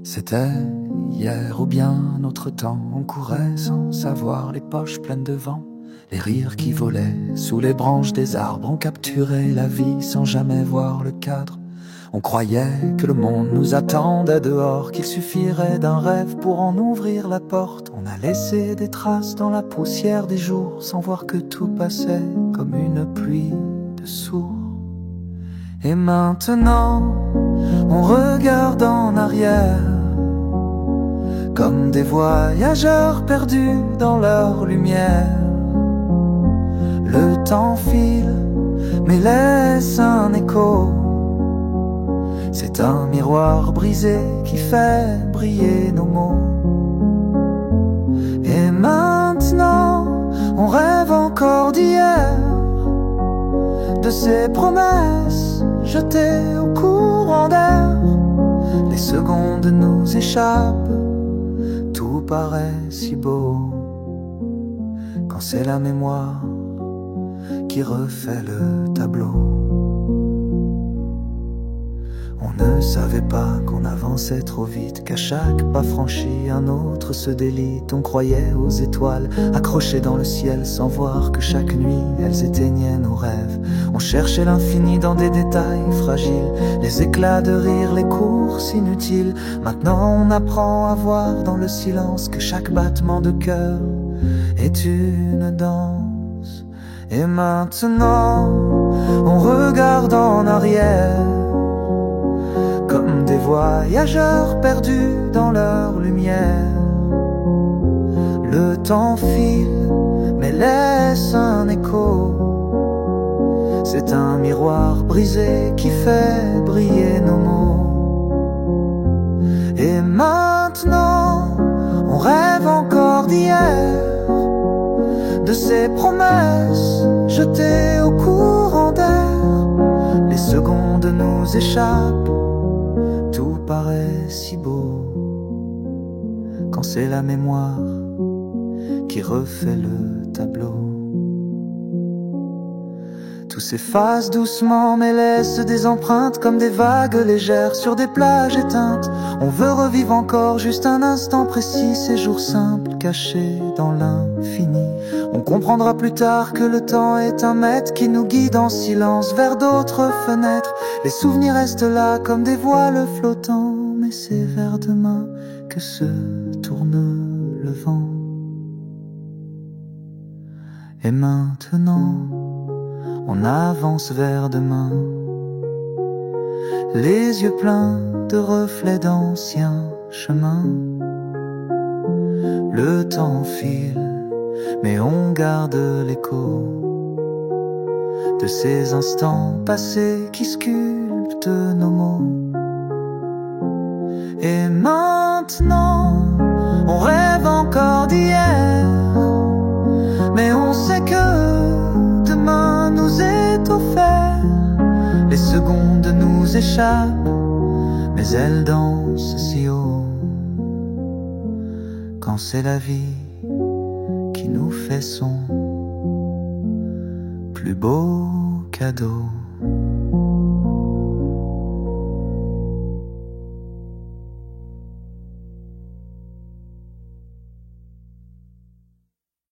C'était hier ou bien notre temps, on courait sans savoir, les poches pleines de vent, les rires qui volaient sous les branches des arbres. On capturait la vie sans jamais voir le cadre. On croyait que le monde nous attendait dehors, qu'il suffirait d'un rêve pour en ouvrir la porte. On a laissé des traces dans la poussière des jours, sans voir que tout passait comme une pluie de sourds. Et maintenant, on regarde en arrière, comme des voyageurs perdus dans leur lumière. Le temps file, mais laisse un écho. C'est un miroir brisé qui fait briller nos mots. Et maintenant, on rêve encore d'hier, de ces promesses jetées au courant d'air. Les secondes nous échappent, tout paraît si beau, quand c'est la mémoire qui refait le tableau. On ne savait pas qu'on avançait trop vite, qu'à chaque pas franchi un autre se délite. On croyait aux étoiles accrochées dans le ciel, sans voir que chaque nuit elles éteignaient nos rêves. On cherchait l'infini dans des détails fragiles, les éclats de rire, les courses inutiles. Maintenant on apprend à voir dans le silence que chaque battement de cœur est une danse. Et maintenant on regarde en arrière, comme des voyageurs perdus dans leur lumière. Le temps file, mais laisse un écho. C'est un miroir brisé qui fait briller nos mots. Et maintenant, on rêve encore d'hier, de ces promesses jetées au courant d'air. Les secondes nous échappent, tout paraît si beau, quand c'est la mémoire qui refait le tableau. Tout s'efface doucement mais laisse des empreintes comme des vagues légères sur des plages éteintes. On veut revivre encore juste un instant précis, ces jours simples cachés dans l'infini. On comprendra plus tard que le temps est un maître qui nous guide en silence vers d'autres fenêtres. Les souvenirs restent là comme des voiles flottants, mais c'est vers demain que se tourne le vent. Et maintenant, on avance vers demain, les yeux pleins de reflets d'anciens chemins. Le temps file, mais on garde l'écho de ces instants passés qui sculptent nos mots. Et maintenant, on rêve encore d'hier, mais on sait que demain nous est offert. Les secondes nous échappent, mais elles dansent si haut, quand c'est la vie qui nous fait son plus beau cadeau.